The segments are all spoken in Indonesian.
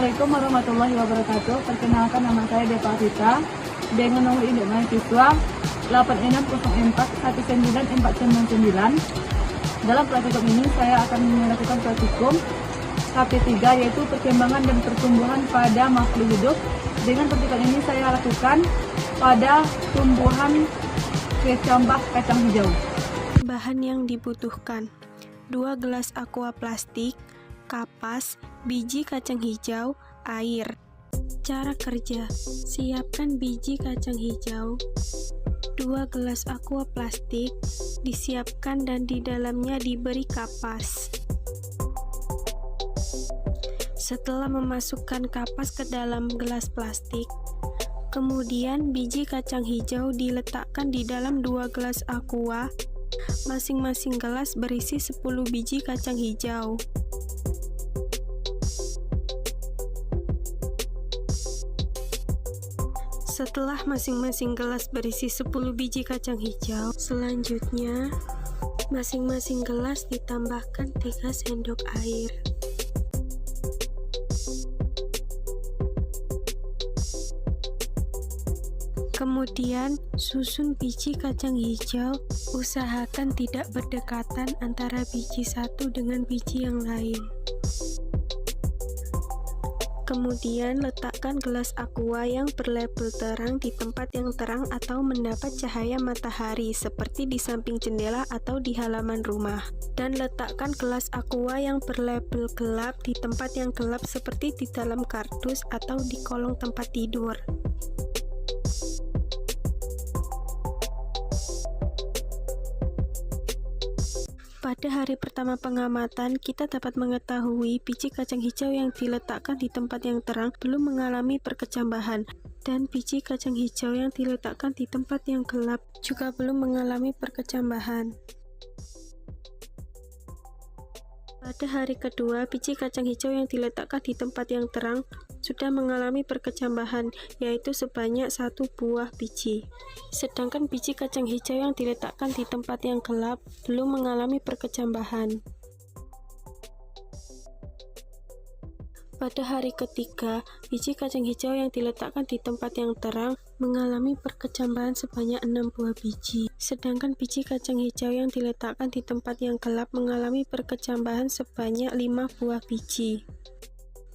Assalamualaikum warahmatullahi wabarakatuh. Perkenalkan, nama saya Deva Rita dengan nomor induk mahasiswa 86041949. Dalam praktikum ini saya akan melakukan praktikum KP3, yaitu perkembangan dan pertumbuhan pada makhluk hidup. Dengan praktikum ini saya lakukan pada tumbuhan kecambah kacang hijau. Bahan yang dibutuhkan: 2 gelas aqua plastik, kapas, biji kacang hijau, air. Cara kerja: siapkan biji kacang hijau, 2 gelas aqua plastik disiapkan dan di dalamnya diberi kapas. Setelah memasukkan kapas ke dalam gelas plastik, kemudian biji kacang hijau diletakkan di dalam 2 gelas aqua. Masing-masing gelas berisi 10 biji kacang hijau. Setelah masing-masing gelas berisi 10 biji kacang hijau, selanjutnya masing-masing gelas ditambahkan 3 sendok air. Kemudian, susun biji kacang hijau, usahakan tidak berdekatan antara biji satu dengan biji yang lain. Kemudian, letakkan gelas aqua yang berlabel terang di tempat yang terang atau mendapat cahaya matahari, seperti di samping jendela atau di halaman rumah. Dan letakkan gelas aqua yang berlabel gelap di tempat yang gelap, seperti di dalam kardus atau di kolong tempat tidur. Pada hari pertama pengamatan, kita dapat mengetahui biji kacang hijau yang diletakkan di tempat yang terang belum mengalami perkecambahan, dan biji kacang hijau yang diletakkan di tempat yang gelap juga belum mengalami perkecambahan. Pada hari kedua, biji kacang hijau yang diletakkan di tempat yang terang sudah mengalami perkecambahan, yaitu sebanyak 1 buah biji. Sedangkan biji kacang hijau yang diletakkan di tempat yang gelap belum mengalami perkecambahan. Pada hari ketiga, biji kacang hijau yang diletakkan di tempat yang terang mengalami perkecambahan sebanyak 6 buah biji. Sedangkan biji kacang hijau yang diletakkan di tempat yang gelap mengalami perkecambahan sebanyak 5 buah biji.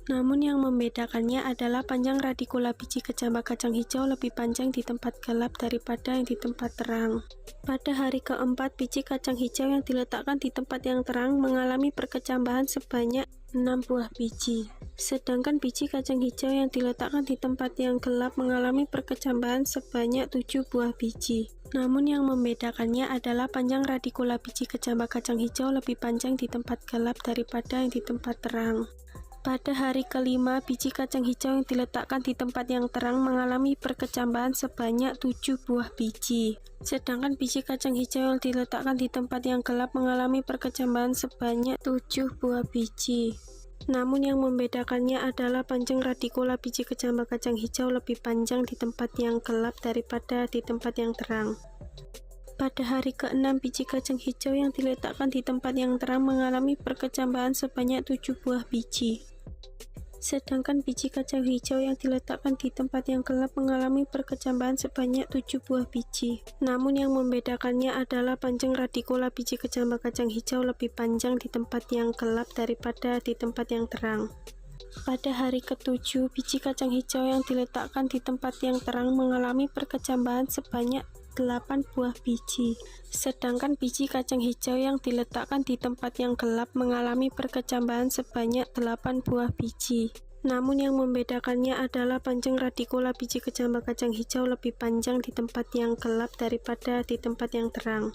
Namun yang membedakannya adalah panjang radikula biji kecambah kacang hijau lebih panjang di tempat gelap daripada yang di tempat terang. Pada hari keempat, biji kacang hijau yang diletakkan di tempat yang terang mengalami perkecambahan sebanyak 6 buah biji. Sedangkan biji kacang hijau yang diletakkan di tempat yang gelap mengalami perkecambahan sebanyak 7 buah biji. Namun yang membedakannya adalah panjang radikula biji kecambah kacang hijau lebih panjang di tempat gelap daripada yang di tempat terang. Pada hari kelima, biji kacang hijau yang diletakkan di tempat yang terang mengalami perkecambahan sebanyak 7 buah biji. Sedangkan biji kacang hijau yang diletakkan di tempat yang gelap mengalami perkecambahan sebanyak 7 buah biji. Namun yang membedakannya adalah panjang radikula biji kecambah kacang hijau lebih panjang di tempat yang gelap daripada di tempat yang terang. Pada hari ke-6, biji kacang hijau yang diletakkan di tempat yang terang mengalami perkecambahan sebanyak 7 buah biji. Sedangkan biji kacang hijau yang diletakkan di tempat yang gelap mengalami perkecambahan sebanyak 7 buah biji. Namun yang membedakannya adalah panjang radikula biji kecambah kacang hijau lebih panjang di tempat yang gelap daripada di tempat yang terang. Pada hari ke-7, biji kacang hijau yang diletakkan di tempat yang terang mengalami perkecambahan sebanyak 8 buah biji. Sedangkan biji kacang hijau yang diletakkan di tempat yang gelap mengalami perkecambahan sebanyak 8 buah biji. Namun yang membedakannya adalah panjang radikula biji kecambah kacang hijau lebih panjang di tempat yang gelap daripada di tempat yang terang.